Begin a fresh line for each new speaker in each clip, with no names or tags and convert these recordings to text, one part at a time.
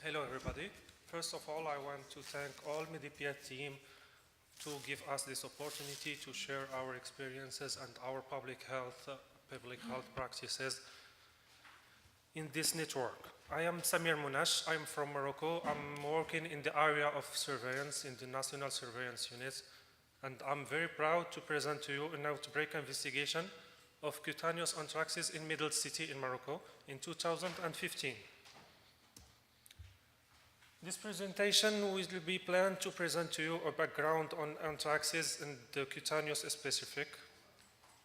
Hello, everybody. First of all, I want to thank all MediPIET team to give us this opportunity to share our experiences and our public health practices in this network. I am Samir Mounach. I'm from Morocco. I'm working in the area of surveillance in the National Surveillance Unit, and I'm very proud to present to you an outbreak investigation of cutaneous anthraxes in Middle City in Morocco in 2015. This presentation will be planned to present to you a background on anthraxes and the cutaneous specific,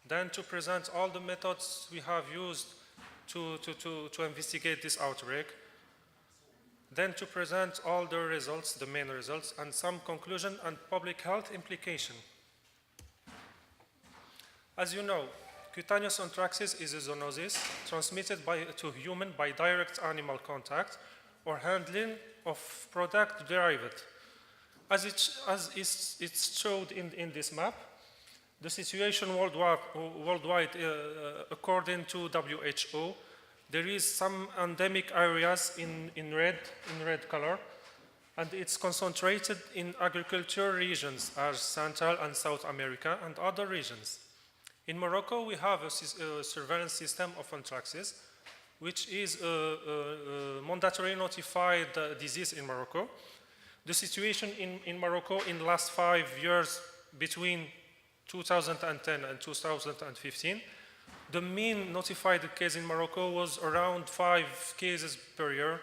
then to present all the methods we have used to investigate this outbreak, then to present all the results, the main results, and some conclusion and public health implication. As you know, cutaneous anthraxes is a zoonosis transmitted to human by direct animal contact or handling of product derived. As it's showed in this map, the situation worldwide according to WHO, there is some endemic areas in red color, and it's concentrated in agriculture regions as Central and South America and other regions. In Morocco, we have a surveillance system of anthraxes, which is a mandatory notified disease in Morocco. The situation in Morocco in the last 5 years between 2010 and 2015, the mean notified case in Morocco was around 5 cases per year.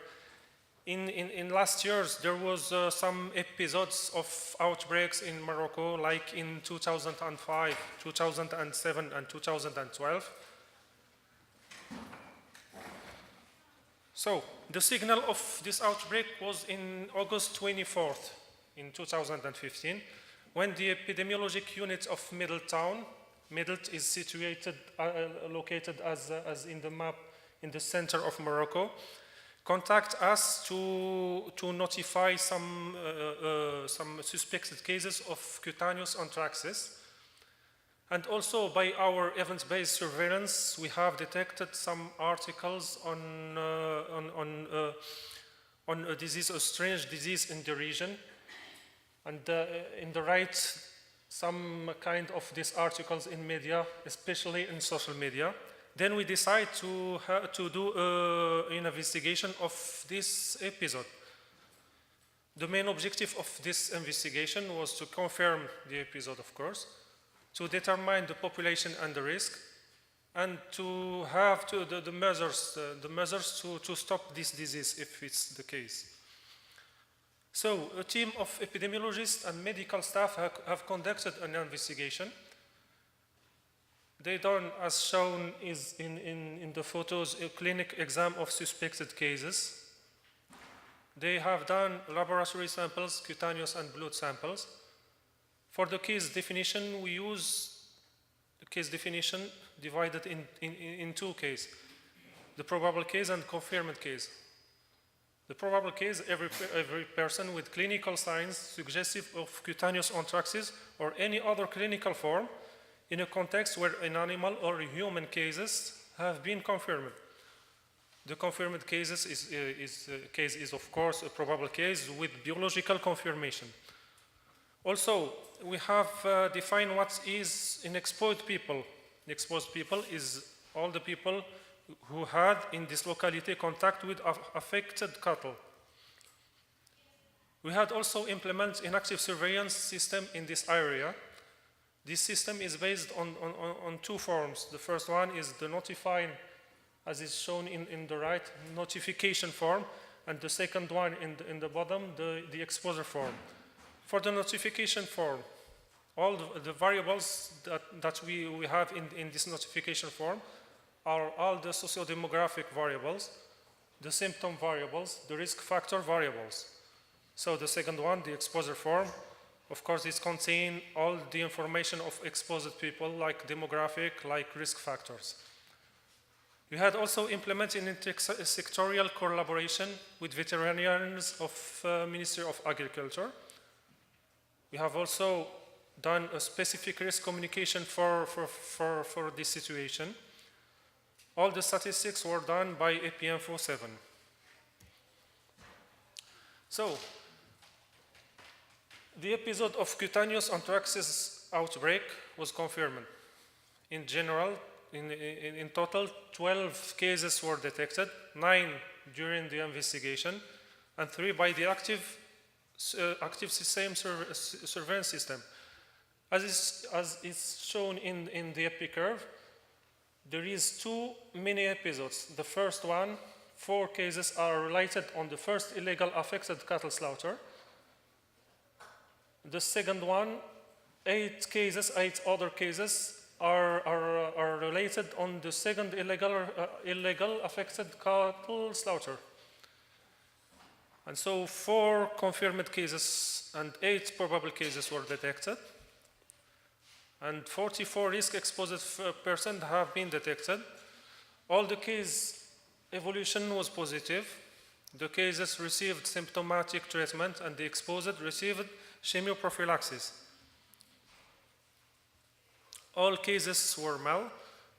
In last years, there was some episodes of outbreaks in Morocco, like in 2005, 2007, and 2012. So, the signal of this outbreak was in August 24th in 2015, when the epidemiologic unit of Middletown, Middlet is situated, located as in the map in the center of Morocco, contact us to notify some suspected cases of cutaneous anthraxes. And also by our event-based surveillance, we have detected some articles on a disease, a strange disease in the region. And in the right, some kind of these articles in media, especially in social media. Then we decide to do an investigation of this episode. The main objective of this investigation was to confirm the episode, of course, to determine the population and the risk, and to have the measures to stop this disease if it's the case. So a team of epidemiologists and medical staff have conducted an investigation. They done, as shown is in the photos, a clinic exam of suspected cases. They have done laboratory samples, cutaneous and blood samples. For the case definition, we use the case definition divided in two cases, the probable case and confirmed case. The probable case, every person with clinical signs suggestive of cutaneous anthraxes or any other clinical form in a context where an animal or human cases have been confirmed. The confirmed cases is of course a probable case with biological confirmation. Also, we have defined what is an exposed people. Exposed people is all the people who had in this locality contact with affected cattle. We had also implemented an active surveillance system in this area. This system is based on two forms. The first one is the notifying, as is shown in the right, notification form, and the second one in the bottom, the exposure form. For the notification form, all the variables that we have in this notification form are all the socio-demographic variables, the symptom variables, the risk factor variables. So the second one, the exposure form, of course, it contains all the information of exposed people, like demographic, like risk factors. We had also implemented an intersectorial collaboration with veterinarians of Ministry of Agriculture. We have also done a specific risk communication for this situation. All the statistics were done by APM 47. So, the episode of cutaneous anthraxis outbreak was confirmed. In general, in total, 12 cases were detected, 9 during the investigation, and 3 by the active same surveillance system. As is shown in the epi curve, there is 2 mini episodes. The first one, 4 cases are related on the first illegal affected cattle slaughter. The second one, 8 other cases are related on the second illegal affected cattle slaughter. And so 4 confirmed cases and 8 probable cases were detected. And 44 risk-exposed persons have been detected. All the case evolution was positive. The cases received symptomatic treatment and the exposed received chemioprophylaxis. All cases were male.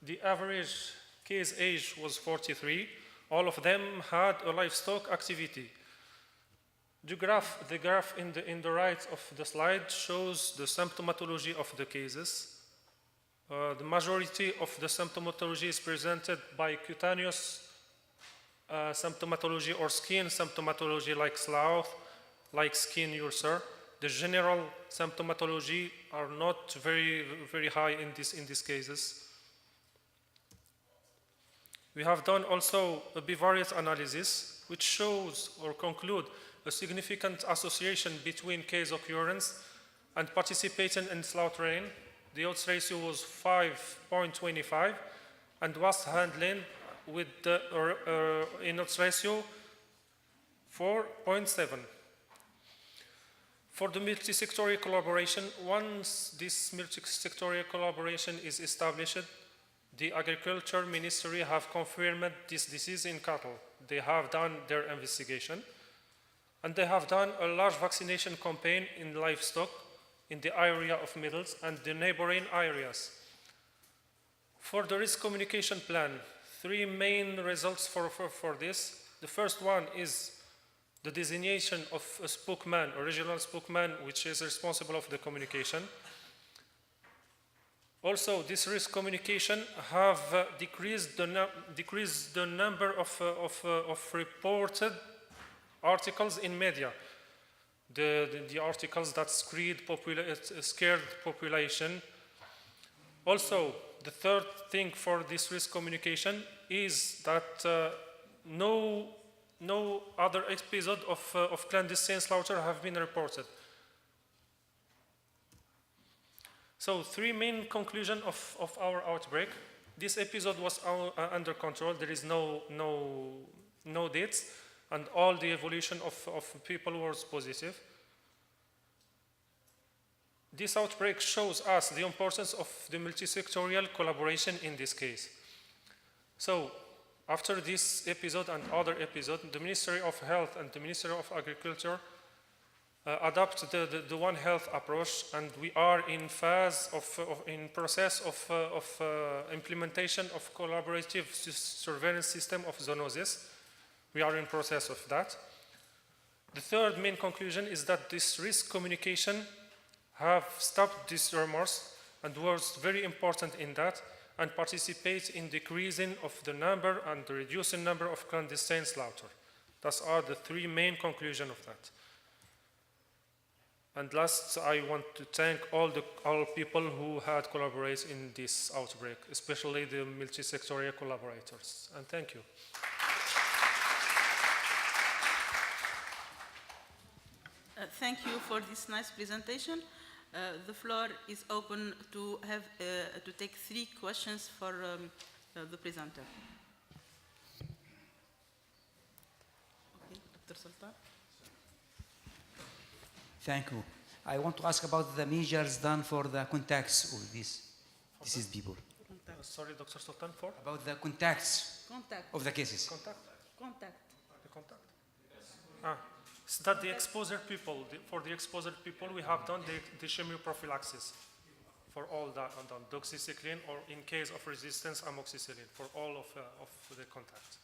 The average case age was 43. All of them had a livestock activity. The graph in the right of the slide shows the symptomatology of the cases. The majority of the symptomatology is presented by cutaneous symptomatology or skin symptomatology like slough, like skin ulcer. The general symptomatology are not very high in these cases. We have done also a Bivariate analysis which shows or conclude a significant association between case occurrence and participating in slaughtering. The odds ratio was 5.25 and waste handling with the in odds ratio 4.7. For the multi-sectorial collaboration, once this multi-sectorial collaboration is established, the Agriculture Ministry have confirmed this disease in cattle. They have done their investigation, and they have done a large vaccination campaign in livestock in the area of Middles and the neighboring areas. For the risk communication plan, 3 main results for this. The first one is the designation of a spokesman, a regional spokesman, which is responsible of the communication. Also, this risk communication have decreased the number of reported articles in media. The articles that scared population. Also, the third thing for this risk communication is that no other episode of clandestine slaughter have been reported. So 3 main conclusions of our outbreak. This episode was under control. There is no deaths, and all the evolution of people was positive. This outbreak shows us the importance of the multi-sectorial collaboration in this case. So, after this episode and other episodes, the Ministry of Health and the Ministry of Agriculture adopt the One Health approach, and we are in process of implementation of collaborative surveillance system of zoonoses. We are in process of that. The third main conclusion is that this risk communication have stopped these rumors and was very important in that, and participate in decreasing of the number and the reducing number of clandestine slaughter. Those are the 3 main conclusions of that. And last, I want to thank all people who had collaborated in this outbreak, especially the multi-sectorial collaborators. And thank you.
Thank you for this nice presentation. The floor is open to take 3 questions for the presenter. Okay, Dr. Sultan.
Thank you. I want to ask about the measures done for the contacts of these people.
Sorry, Dr. Sultan, for?
About the contacts of the cases.
Contact.
The contact.
So that the exposed people, for the exposed people, we have done the chemioprophylaxis for all that, doxycycline, or in case of resistance, amoxicillin, for all of the contact.